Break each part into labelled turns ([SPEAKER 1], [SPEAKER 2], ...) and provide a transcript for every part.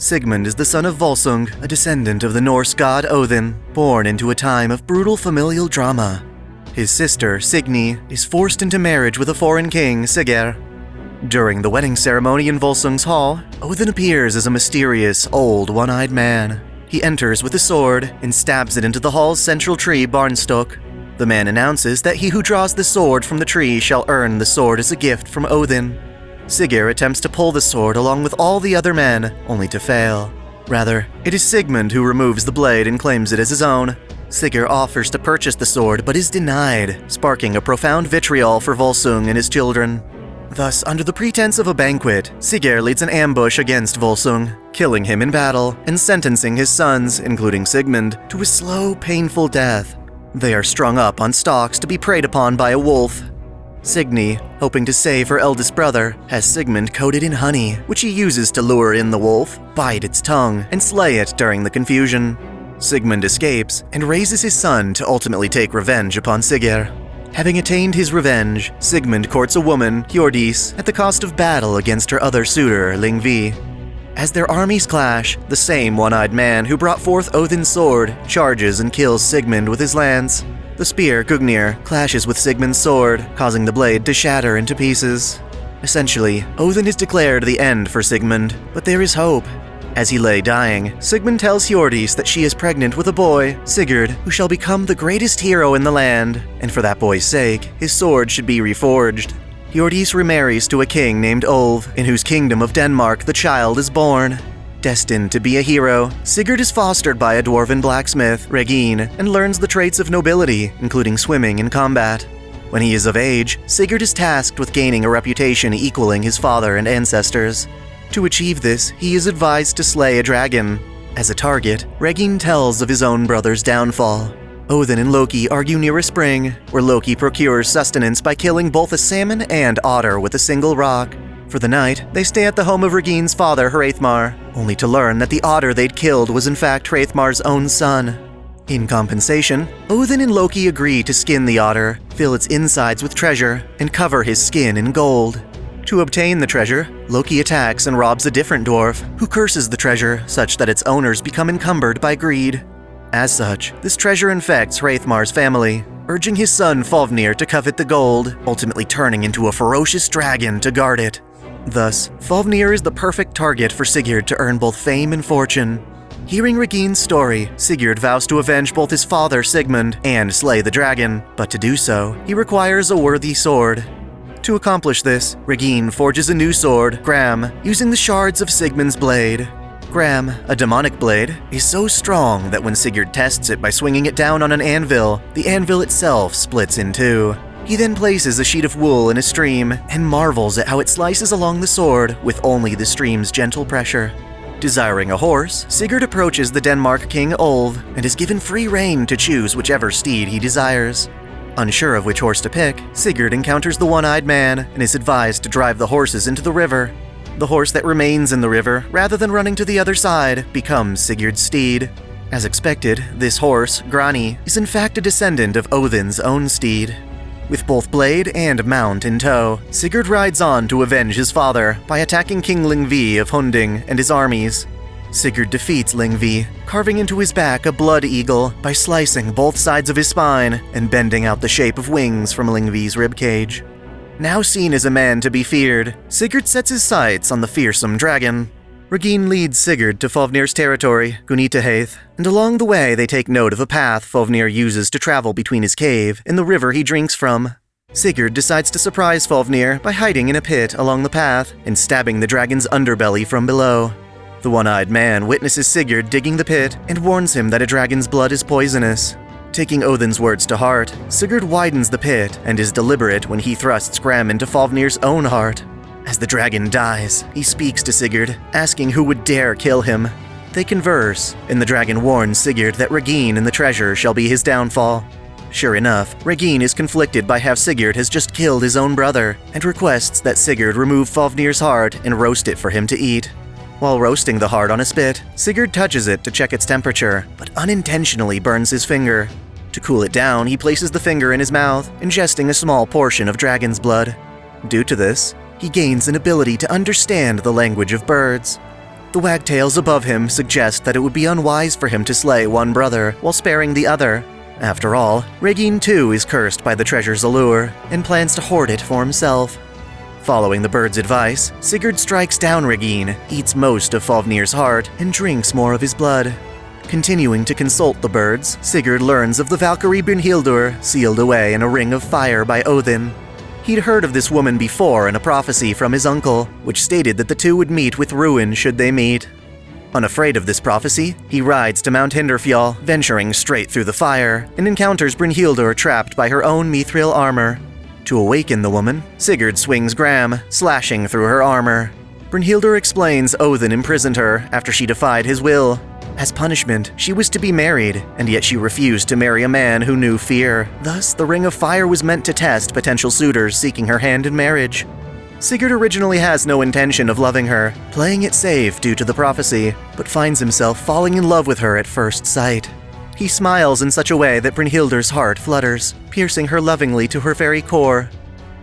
[SPEAKER 1] Sigmund is the son of Volsung, a descendant of the Norse god Odin, born into a time of brutal familial drama. His sister, Signy, is forced into marriage with a foreign king, Sigurd. During the wedding ceremony in Volsung's hall, Odin appears as a mysterious, old, one-eyed man. He enters with a sword and stabs it into the hall's central tree, Barnstock. The man announces that he who draws the sword from the tree shall earn the sword as a gift from Odin. Sigurd attempts to pull the sword along with all the other men, only to fail. Rather, it is Sigmund who removes the blade and claims it as his own. Sigurd offers to purchase the sword but is denied, sparking a profound vitriol for Volsung and his children. Thus, under the pretense of a banquet, Sigurd leads an ambush against Volsung, killing him in battle and sentencing his sons, including Sigmund, to a slow, painful death. They are strung up on stalks to be preyed upon by a wolf. Signy, hoping to save her eldest brother, has Sigmund coated in honey, which he uses to lure in the wolf, bite its tongue, and slay it during the confusion. Sigmund escapes and raises his son to ultimately take revenge upon Sigurd. Having attained his revenge, Sigmund courts a woman, Hjordis, at the cost of battle against her other suitor, Lyngvi. As their armies clash, the same one-eyed man who brought forth Odin's sword charges and kills Sigmund with his lance. The spear, Gugnir, clashes with Sigmund's sword, causing the blade to shatter into pieces. Essentially, Odin has declared the end for Sigmund, but there is hope. As he lay dying, Sigmund tells Hjordis that she is pregnant with a boy, Sigurd, who shall become the greatest hero in the land, and for that boy's sake, his sword should be reforged. Hjordis remarries to a king named Olv, in whose kingdom of Denmark the child is born. Destined to be a hero, Sigurd is fostered by a dwarven blacksmith, Regin, and learns the traits of nobility, including swimming and combat. When he is of age, Sigurd is tasked with gaining a reputation equaling his father and ancestors. To achieve this, he is advised to slay a dragon. As a target, Regin tells of his own brother's downfall. Odin and Loki argue near a spring, where Loki procures sustenance by killing both a salmon and otter with a single rock. For the night, they stay at the home of Regin's father, Hreithmar, only to learn that the otter they'd killed was in fact Hreithmar's own son. In compensation, Odin and Loki agree to skin the otter, fill its insides with treasure, and cover his skin in gold. To obtain the treasure, Loki attacks and robs a different dwarf, who curses the treasure such that its owners become encumbered by greed. As such, this treasure infects Hreithmar's family, urging his son Fafnir to covet the gold, ultimately turning into a ferocious dragon to guard it. Thus, Fafnir is the perfect target for Sigurd to earn both fame and fortune. Hearing Regin's story, Sigurd vows to avenge both his father Sigmund and slay the dragon, but to do so, he requires a worthy sword. To accomplish this, Regin forges a new sword, Gram, using the shards of Sigmund's blade. Gram, a demonic blade, is so strong that when Sigurd tests it by swinging it down on an anvil, the anvil itself splits in two. He then places a sheet of wool in a stream and marvels at how it slices along the sword with only the stream's gentle pressure. Desiring a horse, Sigurd approaches the Denmark king Olv and is given free rein to choose whichever steed he desires. Unsure of which horse to pick, Sigurd encounters the one-eyed man and is advised to drive the horses into the river. The horse that remains in the river, rather than running to the other side, becomes Sigurd's steed. As expected, this horse, Grani, is in fact a descendant of Odin's own steed. With both blade and mount in tow, Sigurd rides on to avenge his father by attacking King Lyngvi of Hunding and his armies. Sigurd defeats Lyngvi, carving into his back a blood eagle by slicing both sides of his spine and bending out the shape of wings from Lyngvi's ribcage. Now seen as a man to be feared, Sigurd sets his sights on the fearsome dragon. Regin leads Sigurd to Fafnir's territory, Gunitaheith, and along the way they take note of a path Fafnir uses to travel between his cave and the river he drinks from. Sigurd decides to surprise Fafnir by hiding in a pit along the path and stabbing the dragon's underbelly from below. The one-eyed man witnesses Sigurd digging the pit and warns him that a dragon's blood is poisonous. Taking Odin's words to heart, Sigurd widens the pit and is deliberate when he thrusts Gram into Fafnir's own heart. As the dragon dies, he speaks to Sigurd, asking who would dare kill him. They converse, and the dragon warns Sigurd that Regin and the treasure shall be his downfall. Sure enough, Regin is conflicted by how Sigurd has just killed his own brother, and requests that Sigurd remove Fafnir's heart and roast it for him to eat. While roasting the heart on a spit, Sigurd touches it to check its temperature, but unintentionally burns his finger. To cool it down, he places the finger in his mouth, ingesting a small portion of dragon's blood. Due to this, he gains an ability to understand the language of birds. The wagtails above him suggest that it would be unwise for him to slay one brother while sparing the other. After all, Reginn too is cursed by the treasure's allure and plans to hoard it for himself. Following the bird's advice, Sigurd strikes down Reginn, eats most of Fafnir's heart, and drinks more of his blood. Continuing to consult the birds, Sigurd learns of the Valkyrie Brynhildr, sealed away in a ring of fire by Odin. He'd heard of this woman before in a prophecy from his uncle, which stated that the two would meet with ruin should they meet. Unafraid of this prophecy, he rides to Mount Hinderfjall, venturing straight through the fire, and encounters Brynhildr trapped by her own mithril armor. To awaken the woman, Sigurd swings Gram, slashing through her armor. Brynhildr explains Odin imprisoned her after she defied his will. As punishment, she was to be married, and yet she refused to marry a man who knew fear. Thus, the Ring of Fire was meant to test potential suitors seeking her hand in marriage. Sigurd originally has no intention of loving her, playing it safe due to the prophecy, but finds himself falling in love with her at first sight. He smiles in such a way that Brynhildr's heart flutters, piercing her lovingly to her very core.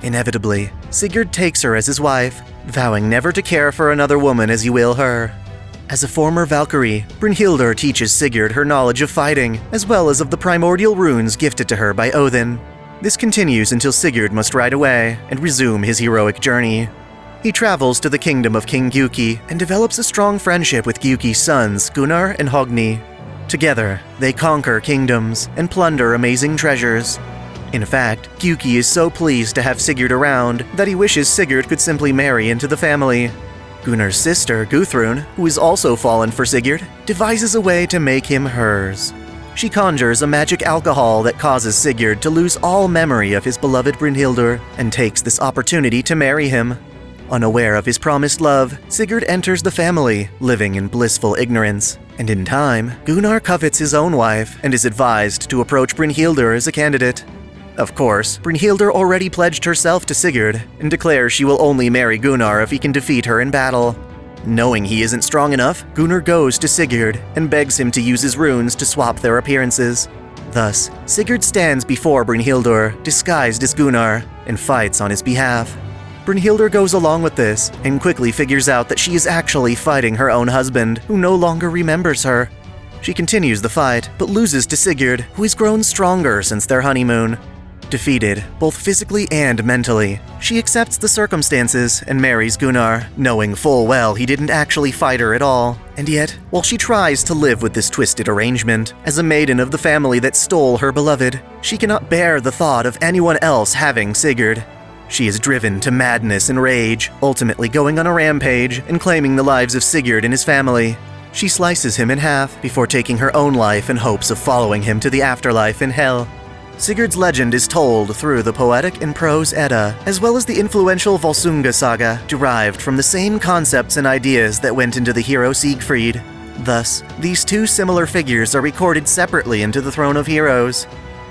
[SPEAKER 1] Inevitably, Sigurd takes her as his wife, vowing never to care for another woman as he will her. As a former Valkyrie, Brynhildr teaches Sigurd her knowledge of fighting, as well as of the primordial runes gifted to her by Odin. This continues until Sigurd must ride away and resume his heroic journey. He travels to the kingdom of King Giuki and develops a strong friendship with Giuki's sons, Gunnar and Hogni. Together, they conquer kingdoms and plunder amazing treasures. In fact, Giuki is so pleased to have Sigurd around that he wishes Sigurd could simply marry into the family. Gunnar's sister, Guthrun, who is also fallen for Sigurd, devises a way to make him hers. She conjures a magic alcohol that causes Sigurd to lose all memory of his beloved Brynhildr and takes this opportunity to marry him. Unaware of his promised love, Sigurd enters the family, living in blissful ignorance. And in time, Gunnar covets his own wife and is advised to approach Brynhildr as a candidate. Of course, Brynhildr already pledged herself to Sigurd and declares she will only marry Gunnar if he can defeat her in battle. Knowing he isn't strong enough, Gunnar goes to Sigurd and begs him to use his runes to swap their appearances. Thus, Sigurd stands before Brynhildr, disguised as Gunnar, and fights on his behalf. Brynhildr goes along with this and quickly figures out that she is actually fighting her own husband, who no longer remembers her. She continues the fight, but loses to Sigurd, who has grown stronger since their honeymoon. Defeated, both physically and mentally, she accepts the circumstances and marries Gunnar, knowing full well he didn't actually fight her at all. And yet, while she tries to live with this twisted arrangement, as a maiden of the family that stole her beloved, she cannot bear the thought of anyone else having Sigurd. She is driven to madness and rage, ultimately going on a rampage and claiming the lives of Sigurd and his family. She slices him in half before taking her own life in hopes of following him to the afterlife in hell. Sigurd's legend is told through the poetic and prose Edda, as well as the influential Volsunga saga, derived from the same concepts and ideas that went into the hero Siegfried. Thus, these two similar figures are recorded separately into the Throne of Heroes.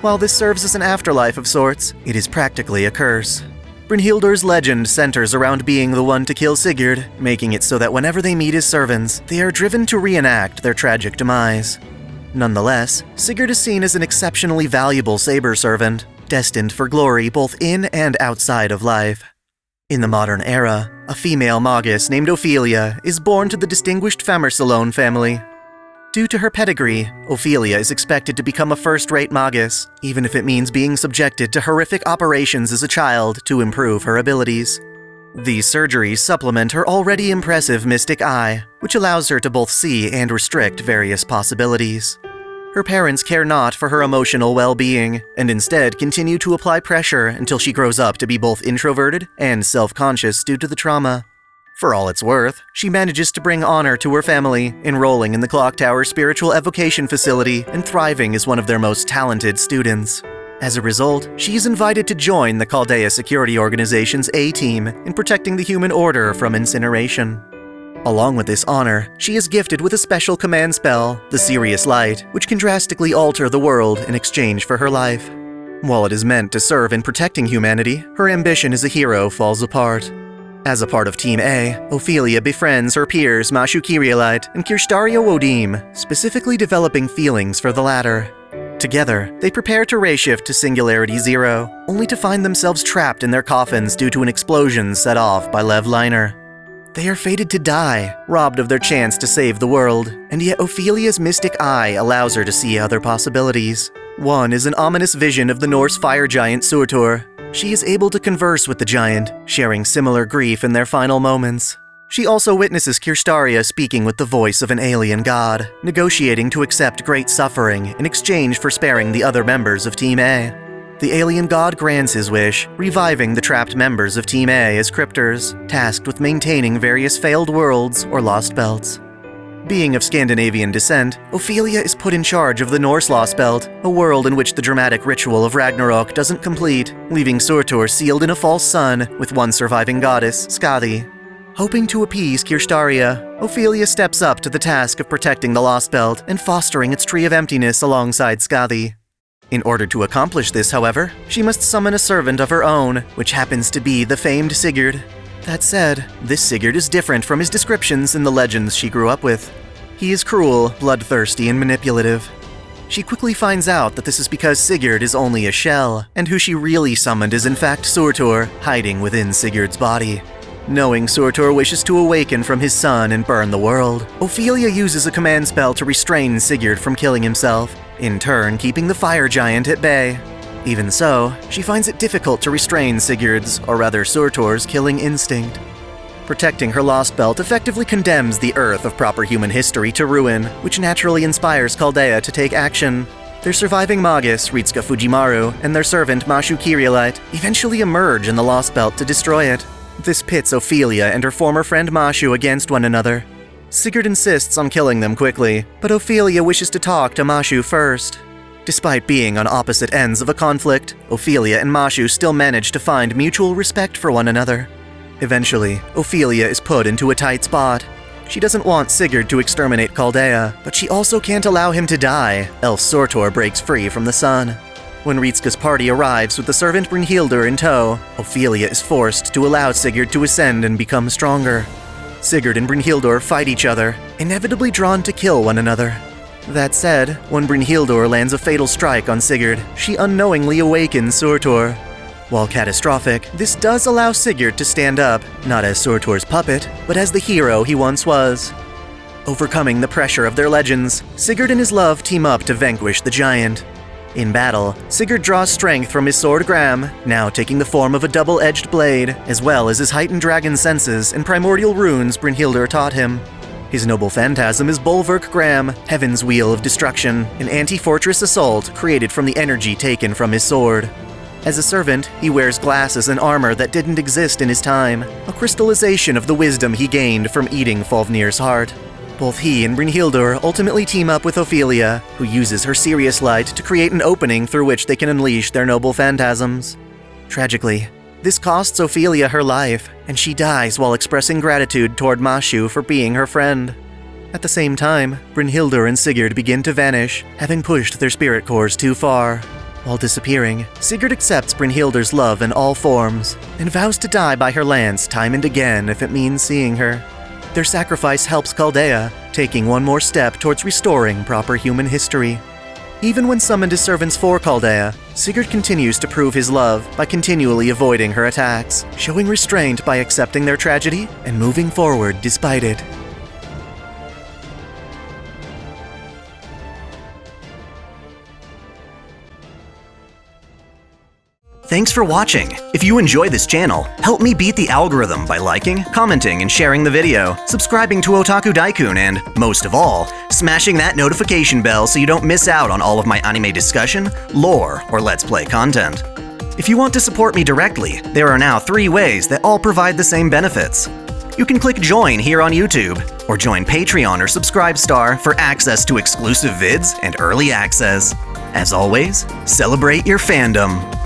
[SPEAKER 1] While this serves as an afterlife of sorts, it is practically a curse. Brynhildr's legend centers around being the one to kill Sigurd, making it so that whenever they meet his servants, they are driven to reenact their tragic demise. Nonetheless, Sigurd is seen as an exceptionally valuable saber servant, destined for glory both in and outside of life. In the modern era, a female magus named Ophelia is born to the distinguished Famersalone family. Due to her pedigree, Ophelia is expected to become a first-rate magus, even if it means being subjected to horrific operations as a child to improve her abilities. These surgeries supplement her already impressive mystic eye, which allows her to both see and restrict various possibilities. Her parents care not for her emotional well-being, and instead continue to apply pressure until she grows up to be both introverted and self-conscious due to the trauma. For all it's worth, she manages to bring honor to her family, enrolling in the Clock Tower Spiritual Evocation Facility and thriving as one of their most talented students. As a result, she is invited to join the Chaldea Security Organization's A-Team in protecting the human order from incineration. Along with this honor, she is gifted with a special command spell, the Serious Light, which can drastically alter the world in exchange for her life. While it is meant to serve in protecting humanity, her ambition as a hero falls apart. As a part of Team A, Ophelia befriends her peers Mashu Kirielite and Kirstaria Wodim, specifically developing feelings for the latter. Together, they prepare to ray-shift to Singularity Zero, only to find themselves trapped in their coffins due to an explosion set off by Lev Liner. They are fated to die, robbed of their chance to save the world, and yet Ophelia's mystic eye allows her to see other possibilities. One is an ominous vision of the Norse fire giant Surtur. She is able to converse with the giant, sharing similar grief in their final moments. She also witnesses Kirstaria speaking with the voice of an alien god, negotiating to accept great suffering in exchange for sparing the other members of Team A. The alien god grants his wish, reviving the trapped members of Team A as cryptors, tasked with maintaining various failed worlds or lost belts. Being of Scandinavian descent, Ophelia is put in charge of the Norse Lost Belt, a world in which the dramatic ritual of Ragnarok doesn't complete, leaving Surtur sealed in a false sun with one surviving goddess, Skadi. Hoping to appease Kirstaria, Ophelia steps up to the task of protecting the Lost Belt and fostering its Tree of Emptiness alongside Skadi. In order to accomplish this, however, she must summon a servant of her own, which happens to be the famed Sigurd. That said, this Sigurd is different from his descriptions in the legends she grew up with. He is cruel, bloodthirsty, and manipulative. She quickly finds out that this is because Sigurd is only a shell, and who she really summoned is in fact Surtur, hiding within Sigurd's body. Knowing Surtur wishes to awaken from his sun and burn the world, Ophelia uses a command spell to restrain Sigurd from killing himself, in turn keeping the fire giant at bay. Even so, she finds it difficult to restrain Sigurd's, or rather Surtur's, killing instinct. Protecting her lost belt effectively condemns the Earth of proper human history to ruin, which naturally inspires Chaldea to take action. Their surviving Magus, Ritsuka Fujimaru, and their servant Mashu Kyrielite eventually emerge in the lost belt to destroy it. This pits Ophelia and her former friend Mashu against one another. Sigurd insists on killing them quickly, but Ophelia wishes to talk to Mashu first. Despite being on opposite ends of a conflict, Ophelia and Mashu still manage to find mutual respect for one another. Eventually, Ophelia is put into a tight spot. She doesn't want Sigurd to exterminate Chaldea, but she also can't allow him to die, else Surtur breaks free from the sun. When Ritsuka's party arrives with the servant Brynhildr in tow, Ophelia is forced to allow Sigurd to ascend and become stronger. Sigurd and Brynhildr fight each other, inevitably drawn to kill one another. That said, when Brynhildr lands a fatal strike on Sigurd, she unknowingly awakens Surtur. While catastrophic, this does allow Sigurd to stand up, not as Surtur's puppet, but as the hero he once was. Overcoming the pressure of their legends, Sigurd and his love team up to vanquish the giant. In battle, Sigurd draws strength from his sword Gram, now taking the form of a double-edged blade, as well as his heightened dragon senses and primordial runes Brynhildr taught him. His noble phantasm is Bulwark Gram, Heaven's Wheel of Destruction, an anti-fortress assault created from the energy taken from his sword. As a servant, he wears glasses and armor that didn't exist in his time, a crystallization of the wisdom he gained from eating Fafnir's heart. Both he and Brynhildr ultimately team up with Ophelia, who uses her Sirius light to create an opening through which they can unleash their noble phantasms. Tragically, this costs Ophelia her life, and she dies while expressing gratitude toward Mashu for being her friend. At the same time, Brynhildr and Sigurd begin to vanish, having pushed their spirit cores too far. While disappearing, Sigurd accepts Brynhildr's love in all forms, and vows to die by her lance time and again if it means seeing her. Their sacrifice helps Chaldea, taking one more step towards restoring proper human history. Even when summoned as servants for Chaldea, Sigurd continues to prove his love by continually avoiding her attacks, showing restraint by accepting their tragedy and moving forward despite it. Thanks for watching. If you enjoy this channel, help me beat the algorithm by liking, commenting, and sharing the video, subscribing to OtakuDaiKun, and, most of all, smashing that notification bell so you don't miss out on all of my anime discussion, lore, or Let's Play content. If you want to support me directly, there are now 3 ways that all provide the same benefits. You can click Join here on YouTube, or join Patreon or Subscribestar for access to exclusive vids and early access. As always, celebrate your fandom.